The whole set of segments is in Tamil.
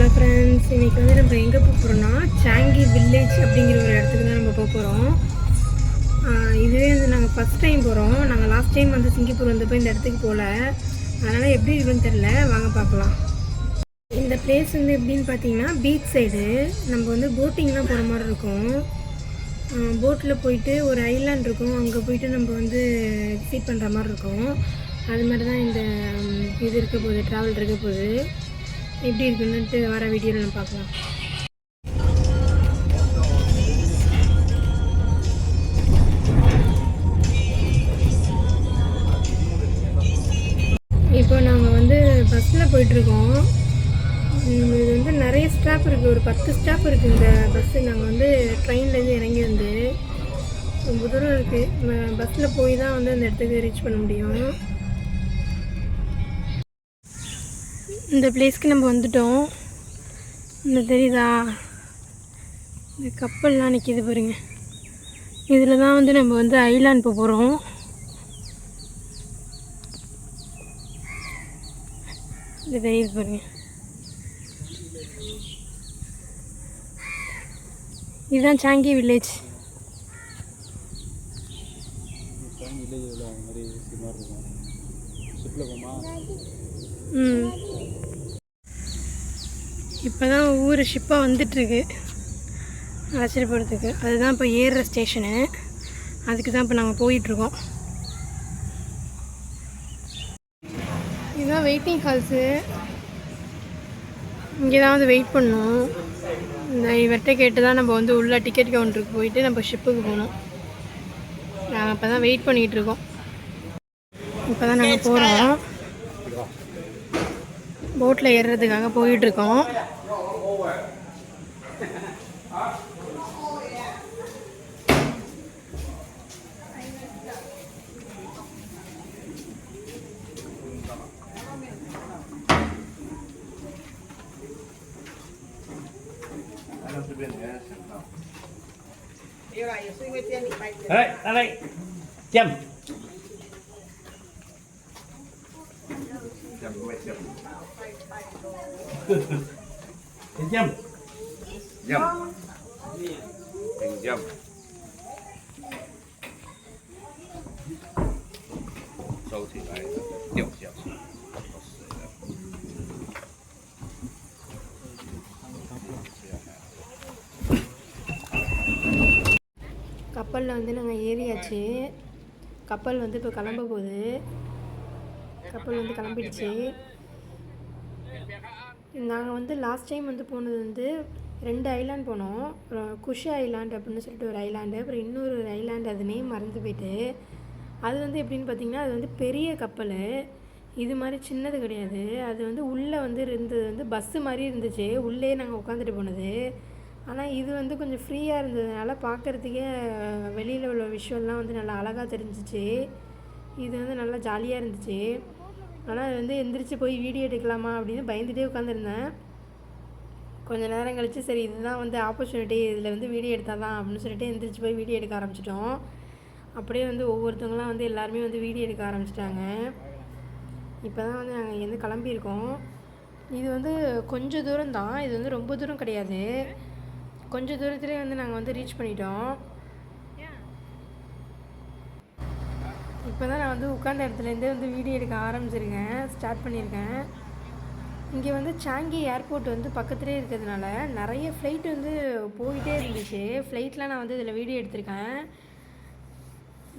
ஹாய் ஃப்ரெண்ட்ஸ், இன்றைக்கி வந்து நம்ம எங்கே போக போகிறோம்னா சாங்கி வில்லேஜ் அப்படிங்கிற ஒரு இடத்துக்கு தான் நம்ம போக போகிறோம். இதுவே வந்து நாங்கள் ஃபஸ்ட் டைம் போகிறோம். நாங்கள் லாஸ்ட் டைம் வந்து சிங்கப்பூர் வந்தப்போ இந்த இடத்துக்கு போகல. அதனால் எப்படி இருக்குன்னு தெரில, வாங்க பார்க்கலாம். இந்த பிளேஸ் வந்து எப்படின்னு பார்த்தீங்கன்னா பீச் சைடு நம்ம வந்து போட்டிங்லாம் போகிற மாதிரி இருக்கும். போட்டில் போயிட்டு ஒரு ஐலாண்ட் இருக்கும், அங்கே போயிட்டு நம்ம வந்து விசிட் பண்ணுற மாதிரி இருக்கும். அது மாதிரி தான் இந்த இது இருக்க போகுது, ட்ராவல் இருக்க போகுது. எப்படி இருக்குன்னுட்டு வர வீடியோவில் நம்ம பார்க்கலாம். இப்போ நாங்கள் வந்து பஸ்ஸில் போயிட்டுருக்கோம். இது வந்து நிறைய ஸ்டாப் இருக்குது, ஒரு 10 ஸ்டாப் இருக்குது இந்த பஸ்ஸு. நாங்கள் வந்து ட்ரெயின்லேருந்து இறங்கி வந்து ரொம்ப தூரம் இருக்குது. பஸ்ஸில் போய் தான் வந்து அந்த இடத்துக்கு ரீச் பண்ண முடியும். இந்த பிளேஸ்க்கு நம்ம வந்துட்டோம். இந்த தெரியுதா, இந்த கப்பல்லாம் நிற்கிது பாருங்க. இதில் தான் வந்து நம்ம வந்து ஐலாண்ட் போக போகிறோம். இது தெரியுது பாருங்க. இதுதான் சாங்கி வில்லேஜ். இப்போ தான் ஊர் ஷிப்பாக வந்துட்டுருக்கு அழைச்சிட்டு போகிறதுக்கு. அதுதான் இப்போ ஏறுற ஸ்டேஷனு. அதுக்கு தான் இப்போ நாங்கள் போயிட்டுருக்கோம். இதுதான் வெயிட்டிங் ஹால்ஸு. இங்கே தான் வந்து வெயிட் பண்ணணும். இந்த இவர்கிட்ட கேட்டு தான் நம்ம வந்து உள்ள டிக்கெட் கவுண்டருக்கு போயிட்டு நம்ம ஷிப்புக்கு போகணும். நாங்கள் இப்போ தான் வெயிட் பண்ணிகிட்ருக்கோம். இப்போ தான் நாங்கள் போகிறோம், போட்டில் ஏறுறதுக்காக போயிட்டுருக்கோம். Ở đây châm châm Dâm Hình dâm收起来掉下去கப்பலில் வந்து நாங்கள் ஏறியாச்சு. கப்பல் வந்து இப்போ கிளம்ப போகுது. கப்பல் வந்து கிளம்பிடுச்சு. நாங்கள் வந்து லாஸ்ட் டைம் வந்து போனது வந்து 2 ஐலாண்ட் போனோம். அப்புறம் குஷ் ஐலாண்ட் அப்படின்னு சொல்லிட்டு ஒரு ஐலாண்டு, அப்புறம் இன்னொரு ஒரு ஐலாண்டு, அது நேம் மறந்து போயிட்டு. அது வந்து எப்படின்னு பார்த்தீங்கன்னா அது வந்து பெரிய கப்பல், இது மாதிரி சின்னது கிடையாது. அது வந்து உள்ளே வந்து இருந்தது வந்து பஸ்ஸு மாதிரி இருந்துச்சு, உள்ளே நாங்கள் உட்காந்துட்டு போனது. ஆனால் இது வந்து கொஞ்சம் ஃப்ரீயாக இருந்ததுனால பார்க்குறதுக்கே வெளியில் உள்ள விஷயம்லாம் வந்து நல்லா அழகாக தெரிஞ்சிச்சு. இது வந்து நல்லா ஜாலியாக இருந்துச்சு. ஆனால் அது வந்து எந்திரிச்சு போய் வீடியோ எடுக்கலாமா அப்படின்னு பயந்துகிட்டே உட்காந்துருந்தேன். கொஞ்சம் நேரம் கழித்து சரி இதுதான் வந்து ஆப்பர்ச்சுனிட்டி, இதில் வந்து வீடியோ எடுத்தால் தான் அப்படின்னு சொல்லிட்டு எந்திரிச்சு போய் வீடியோ எடுக்க ஆரம்பிச்சிட்டோம். அப்படியே வந்து ஒவ்வொருத்தவங்களாம் வந்து எல்லாருமே வந்து வீடியோ எடுக்க ஆரம்பிச்சிட்டாங்க. இப்போ தான் வந்து நாங்கள் இங்கேருந்து கிளம்பியிருக்கோம். இது வந்து கொஞ்சம் தூரம் தான், இது வந்து ரொம்ப தூரம் கிடையாது. கொஞ்சம் தூரத்துலேயே வந்து நாங்கள் வந்து ரீச் பண்ணிட்டோம். இப்போ தான் நான் வந்து உட்காந்த இடத்துலேருந்தே வந்து வீடியோ எடுக்க ஆரம்பிச்சிருக்கேன், ஸ்டார்ட் பண்ணியிருக்கேன். இங்கே வந்து சாங்கி ஏர்போர்ட் வந்து பக்கத்துலேயே இருக்கிறதுனால நிறைய ஃப்ளைட் வந்து போயிட்டே இருந்துச்சு. ஃப்ளைட்லாம் நான் வந்து இதில் வீடியோ எடுத்திருக்கேன்.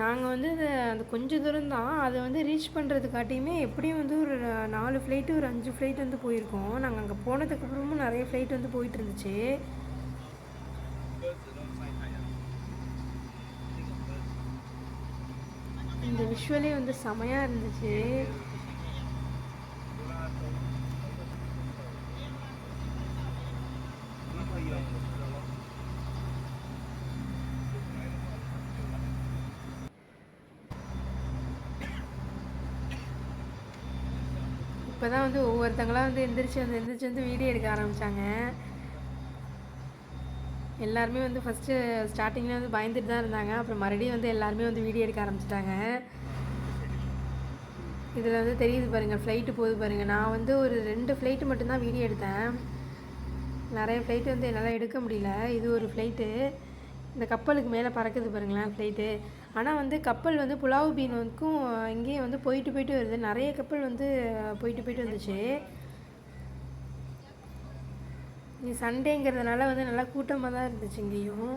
நாங்கள் வந்து அந்த கொஞ்சம் தூரம் தான், அதை வந்து ரீச் பண்ணுறதுக்காட்டியுமே எப்படியும் வந்து ஒரு 4 ஃப்ளைட்டு ஒரு 5 ஃப்ளைட் வந்து போயிருக்கோம். நாங்கள் அங்கே போனதுக்கப்புறமும் நிறைய ஃப்ளைட் வந்து போயிட்டு இருந்துச்சு. இந்த விஷுவலே வந்து செமையாக இருந்துச்சு. இப்போ தான் வந்து ஒவ்வொருத்தங்களாம் வந்து எந்திரிச்சு வந்து வீடியோ எடுக்க ஆரம்பித்தாங்க. எல்லாருமே வந்து ஃபஸ்ட்டு ஸ்டார்டிங்கில் வந்து பயந்துட்டு தான் இருந்தாங்க. அப்புறம் மறுபடியும் வந்து எல்லாருமே வந்து வீடியோ எடுக்க ஆரம்பிச்சிட்டாங்க. இதில் வந்து தெரியுது பாருங்கள், ஃப்ளைட்டு போகுது பாருங்கள். நான் வந்து ஒரு 2 ஃப்ளைட்டு மட்டும்தான் வீடியோ எடுத்தேன். நிறைய ஃப்ளைட்டு வந்து என்னால் எடுக்க முடியல. இது ஒரு ஃப்ளைட்டு. இந்த கப்பலுக்கு மேலே பறக்குது பாருங்களேன் ஃப்ளைட்டு. ஆனால் வந்து கப்பல் வந்து புலாவ் பீனுக்கும் இங்கேயும் வந்து போயிட்டு போயிட்டு வருது. நிறைய கப்பல் வந்து போயிட்டு போயிட்டு வந்துச்சு. இது சண்டேங்கிறதுனால வந்து நல்லா கூட்டமாக தான் இருந்துச்சு இங்கேயும்.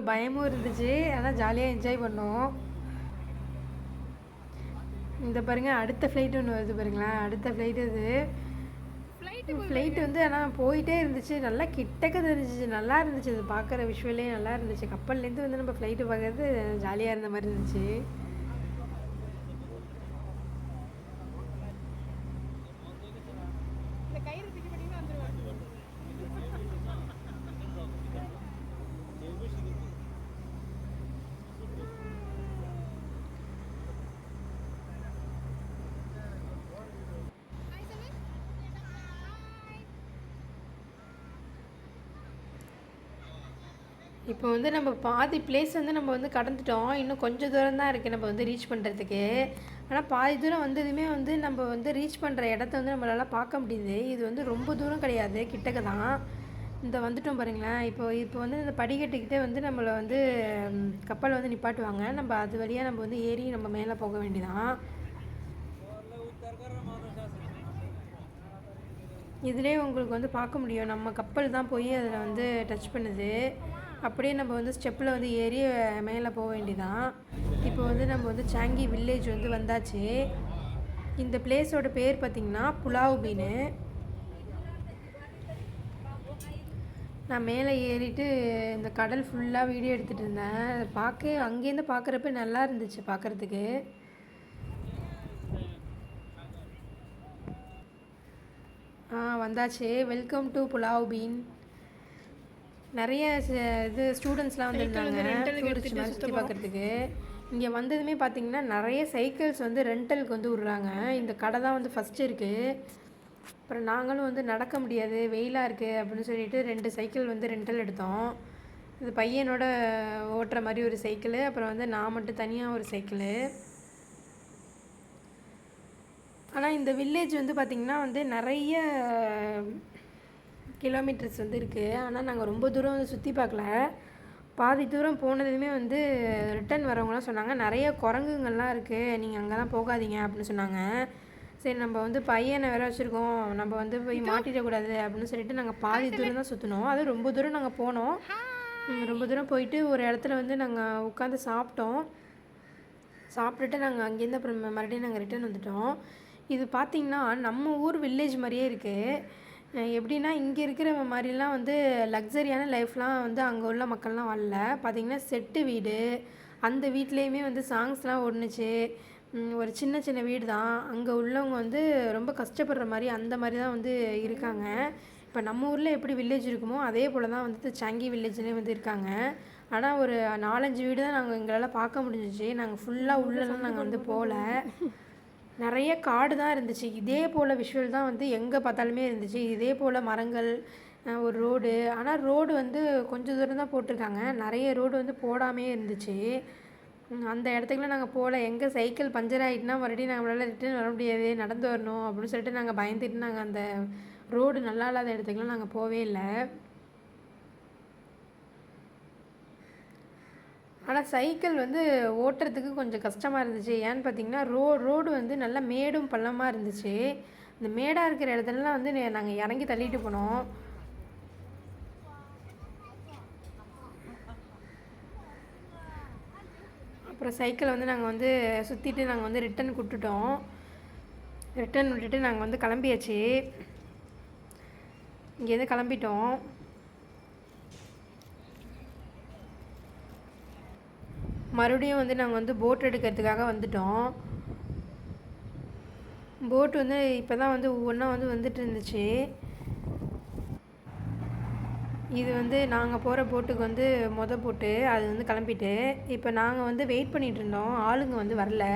பயமும் இருந்துச்சு, ஆனால் ஜாலியாக என்ஜாய் பண்ணோம். இந்த பாருங்கள் அடுத்த ஃப்ளைட்டு ஒன்று வருது பாருங்களேன். அடுத்த ஃப்ளைட்டு இது ஃப்ளைட்டு வந்து ஆனால் போயிட்டே இருந்துச்சு. நல்லா கிட்டக்க தெரிஞ்சிச்சு, நல்லா இருந்துச்சு. அது பார்க்குற விஷுவலே நல்லா இருந்துச்சு. கப்பல்லேருந்து வந்து நம்ம ஃப்ளைட்டு பார்க்குறது ஜாலியாக இருந்த மாதிரி இருந்துச்சு. இப்போ வந்து நம்ம பாதி பிளேஸ் வந்து நம்ம வந்து கடந்துட்டோம். இன்னும் கொஞ்சம் தூரம் தான் இருக்குது நம்ம வந்து ரீச் பண்ணுறதுக்கு. ஆனால் பாதி தூரம் வந்ததுமே வந்து நம்ம வந்து ரீச் பண்ணுற இடத்த வந்து நம்மளால் பார்க்க முடியுது. இது வந்து ரொம்ப தூரம் கிடையாது, கிட்டக்க தான். இந்த வந்துட்டோம் பாருங்களேன். இப்போ வந்து இந்த படிக்கட்டுக்கிட்டே வந்து நம்மளை வந்து கப்பலை வந்து நிப்பாட்டுவாங்க. நம்ம அது வழியாக நம்ம வந்து ஏறி நம்ம மேலே போக வேண்டியதான். இதிலே உங்களுக்கு வந்து பார்க்க முடியும், நம்ம கப்பல் தான் போய் அதில் வந்து டச் பண்ணுது. அப்படியே நம்ம வந்து ஸ்டெப்பில் வந்து ஏறி மேலே போக வேண்டியதான். இப்போ வந்து நம்ம வந்து சாங்கி வில்லேஜ் வந்து வந்தாச்சு. இந்த பிளேஸோட பேர் பார்த்திங்கன்னா புலாவ் பீனு. நான் மேலே ஏறிட்டு இந்த கடல் ஃபுல்லாக வீடியோ எடுத்துகிட்டு இருந்தேன். அங்கேருந்து பார்க்குறப்ப நல்லா இருந்துச்சு பார்க்குறதுக்கு. வந்தாச்சு. Welcome to pulao been. நிறைய இது ஸ்டூடெண்ட்ஸ்லாம் வந்துருந்தாங்க சுற்றி பார்க்குறதுக்கு. இங்கே வந்ததுமே பார்த்திங்கன்னா நிறைய சைக்கிள்ஸ் வந்து ரெண்டலுக்கு வந்து விட்றாங்க. இந்த கடை தான் வந்து ஃபஸ்ட்டு இருக்குது. அப்புறம் நாங்களும் வந்து நடக்க முடியாது, வெயிலாக இருக்குது அப்படின்னு சொல்லிட்டு 2 சைக்கிள் வந்து ரெண்டல் எடுத்தோம். இது பையனோட ஓட்டுற மாதிரி ஒரு சைக்கிளு, அப்புறம் வந்து நான் மட்டும் தனியாக ஒரு சைக்கிளு. ஆனால் இந்த வில்லேஜ் வந்து பார்த்திங்கன்னா வந்து நிறைய கிலோமீட்டர்ஸ் வந்து இருக்குது. ஆனால் நாங்கள் ரொம்ப தூரம் வந்து சுற்றி பார்க்கல. பாதி தூரம் போனதுமே வந்து ரிட்டன் வரவங்களாம் சொன்னாங்க நிறைய குரங்குங்கள்லாம் இருக்குது, நீங்கள் அங்கே தான் போகாதீங்க அப்படின்னு சொன்னாங்க. சரி நம்ம வந்து பையனை வேற வச்சுருக்கோம், நம்ம வந்து போய் மாட்டிடக்கூடாது அப்படின்னு சொல்லிட்டு நாங்கள் பாதி தூரம் தான் சுற்றினோம். அது ரொம்ப தூரம் நாங்கள் போனோம். ரொம்ப தூரம் போயிட்டு ஒரு இடத்துல வந்து நாங்கள் உட்காந்து சாப்பிட்டுட்டு நாங்கள் அங்கேருந்து அப்புறம் மறுபடியும் நாங்கள் ரிட்டன் வந்துட்டோம். இது பார்த்திங்கன்னா நம்ம ஊர் வில்லேஜ் மாதிரியே இருக்குது. எப்படின்னா இங்கே இருக்கிற மாதிரிலாம் வந்து லக்ஸரியான லைஃப்லாம் வந்து அங்கே உள்ள மக்கள்லாம் வாழல. பார்த்திங்கன்னா செட்டு வீடு, அந்த வீட்லேயுமே வந்து சாங்ஸ்லாம் ஓடுனுச்சு. ஒரு சின்ன சின்ன வீடு தான். அங்கே உள்ளவங்க வந்து ரொம்ப கஷ்டப்படுற மாதிரி அந்த மாதிரி தான் வந்து இருக்காங்க. இப்போ நம்ம ஊரில் எப்படி வில்லேஜ் இருக்குமோ அதே போல் தான் வந்து சாங்கி வில்லேஜ்லேயும் வந்து இருக்காங்க. ஆனால் ஒரு 4-5 வீடு தான் நாங்கள் எங்களால் பார்க்க முடிஞ்சிச்சு. நாங்கள் ஃபுல்லாக உள்ளலாம் நாங்கள் வந்து போகல. நிறைய காடு தான் இருந்துச்சு. இதே போல் விஷுவல் தான் வந்து எங்கே பார்த்தாலுமே இருந்துச்சு. இதே போல் மரங்கள், ஒரு ரோடு. ஆனால் ரோடு வந்து கொஞ்சம் தூரம் தான் போட்டிருக்காங்க, நிறைய ரோடு வந்து போடாமே இருந்துச்சு. அந்த இடத்துக்குலாம் நாங்கள் போகல. எங்கே சைக்கிள் பஞ்சர் ஆகிட்டுனா மறுபடியும் நம்மளால் ரிட்டர்ன் வர முடியாது, நடந்து வரணும் அப்படின்னு சொல்லிட்டு நாங்கள் பயந்துட்டு நாங்கள் அந்த ரோடு நல்லா இல்லாத இடத்துக்குலாம் நாங்கள் போவே இல்லை. ஆனால் சைக்கிள் வந்து ஓட்டுறதுக்கு கொஞ்சம் கஷ்டமாக இருந்துச்சு. ஏன்னு பார்த்தீங்கன்னா ரோடு வந்து நல்லா மேடும் பள்ளமாக இருந்துச்சு. இந்த மேடாக இருக்கிற இடத்துலலாம் வந்து நாங்கள் இறங்கி தள்ளிட்டு போனோம். அப்புறம் சைக்கிளை வந்து நாங்கள் வந்து சுற்றிட்டு நாங்கள் வந்து ரிட்டன் விட்டுட்டு நாங்கள் வந்து கிளம்பியாச்சு. இங்கேருந்து கிளம்பிட்டோம். மறுபடியும் வந்து நாங்கள் வந்து போட் எடுக்கிறதுக்காக வந்துட்டோம். போட் வந்து இப்போ தான் வந்து ஒவ்வொன்றா வந்து வந்துட்டு இருந்துச்சு. இது வந்து நாங்கள் போகிற போட்டுக்கு வந்து போட்டு அது வந்து கிளம்பிட்டு இப்போ நாங்கள் வந்து வெயிட் பண்ணிகிட்டு இருந்தோம். ஆளுங்க வந்து வரல.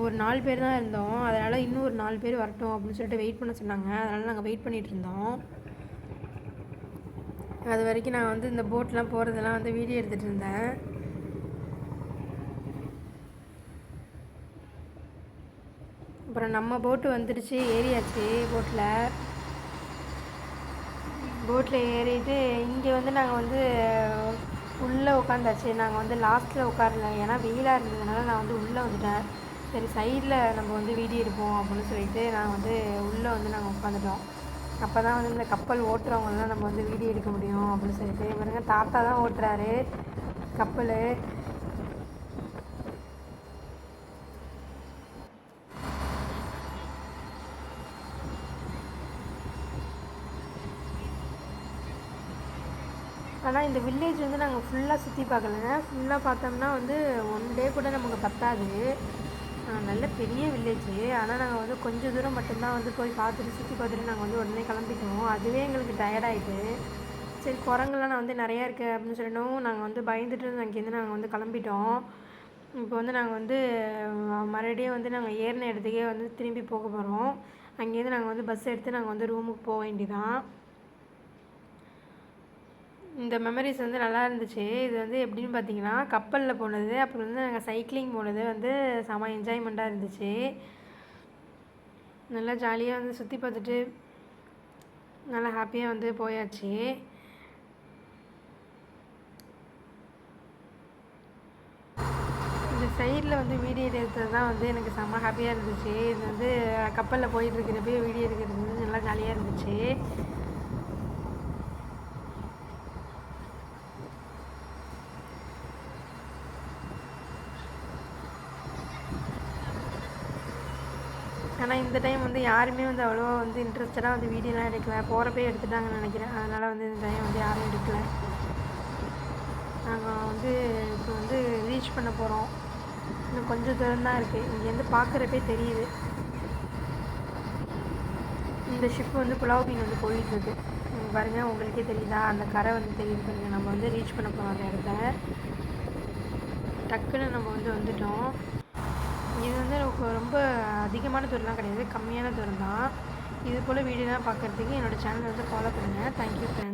ஒரு 4 பேர் தான் இருந்தோம். அதனால் இன்னும் ஒரு 4 பேர் வரட்டும் அப்படின்னு சொல்லிட்டு வெயிட் பண்ண சொன்னாங்க. அதனால் நாங்கள் வெயிட் பண்ணிகிட்டு இருந்தோம். அது வரைக்கும் நான் வந்து இந்த போட்லாம் போகிறதெல்லாம் வந்து வீடியோ எடுத்துகிட்டு இருந்தேன். அப்புறம் நம்ம போட்டு வந்துடுச்சு, ஏறியாச்சு. போட்டில் ஏறிட்டு இங்கே வந்து நாங்கள் வந்து உள்ளே உட்காந்தாச்சு. நாங்கள் வந்து லாஸ்ட்டில் உட்காரல, ஏன்னா வெயிலாக இருந்ததுனால நான் வந்து உள்ளே வந்துட்டேன். சரி சைடில் நம்ம வந்து வீடியோ எடுப்போம் அப்படின்னு சொல்லிட்டு நாங்கள் வந்து உள்ளே வந்து நாங்கள் உட்காந்துட்டோம். அப்போ தான் வந்து இந்த கப்பல் ஓட்டுறவங்களாம் நம்ம வந்து வீடியோ எடுக்க முடியும் அப்படின்னு சொல்லிட்டு. பாருங்க, தாத்தா தான் ஓட்டுறாரு கப்பல். ஆனால் இந்த வில்லேஜ் வந்து நாங்கள் ஃபுல்லாக சுற்றி பார்க்கலங்க. ஃபுல்லாக பார்த்தோம்னா வந்து 1 டே கூட நமக்கு பத்தாது. நல்ல பெரிய வில்லேஜு. ஆனால் நாங்கள் வந்து கொஞ்சம் தூரம் மட்டும்தான் வந்து போய் பார்த்துட்டு சுற்றி பார்த்துட்டு நாங்கள் வந்து உடனே கிளம்பிட்டோம். அதுவே எங்களுக்கு டயர்டாயிட்டு. சரி குரங்குலாம் நான் வந்து நிறையா இருக்குது அப்படின்னு சொல்லிட்டோம். நாங்கள் வந்து பயந்துட்டு அங்கேருந்து நாங்கள் வந்து கிளம்பிட்டோம். இப்போ வந்து நாங்கள் வந்து மறுபடியும் வந்து நாங்கள் ஏறின இடத்துக்கே வந்து திரும்பி போக போகிறோம். அங்கேருந்து நாங்கள் வந்து பஸ் எடுத்து நாங்கள் வந்து ரூமுக்கு போக வேண்டியதான். இந்த மெமரிஸ் வந்து நல்லா இருந்துச்சு. இது வந்து எப்படின்னு பார்த்தீங்கன்னா, கப்பலில் போனது, அப்புறம் வந்து நாங்கள் சைக்கிளிங் போனது வந்து செம என்ஜாய்மெண்ட்டாக இருந்துச்சு. நல்லா ஜாலியாக வந்து சுற்றி பார்த்துட்டு நல்லா ஹாப்பியாக வந்து போயாச்சு. இந்த சைடில் வந்து வீடியோ எடுக்கிறது தான் வந்து எனக்கு செம்ம ஹாப்பியாக இருந்துச்சு. இது வந்து கப்பலில் போயிட்டு இருக்கிறப்ப வீடியோ எடுக்கிறது வந்து நல்லா ஜாலியாக இருந்துச்சு. ஆனால் இந்த டைம் வந்து யாருமே வந்து அவ்வளோவா வந்து இன்ட்ரெஸ்டடாக வந்து வீடியோலாம் எடுக்கல. போகிறப்பே எடுத்துட்டாங்கன்னு நினைக்கிறேன். அதனால் வந்து இந்த டைம் வந்து யாரும் எடுக்கல. நாங்கள் வந்து இப்போ வந்து ரீச் பண்ண போகிறோம். இன்னும் கொஞ்சம் தூரம் தான் இருக்குது. இங்கேருந்து பார்க்குறப்பே தெரியுது. இந்த ஷிப் வந்து புலாவ் மீன் வந்து போயிட்டுருக்கு. பாருங்கள், உங்களுக்கே தெரியுதா? அந்த கரை வந்து தெரியுது பாருங்கள். நம்ம வந்து ரீச் பண்ண போகிறோம் அந்த இடத்த. டக்குன்னு நம்ம வந்து வந்துட்டோம். இது வந்து ரொம்ப அதிகமான தூரம்லாம் கிடையாது, கம்மியான தூரம் தான். இது போல் வீடியோலாம் பார்க்குறதுக்கு என்னோடய சேனலை வந்து ஃபாலோ பண்ணுங்கள். Thank you friends.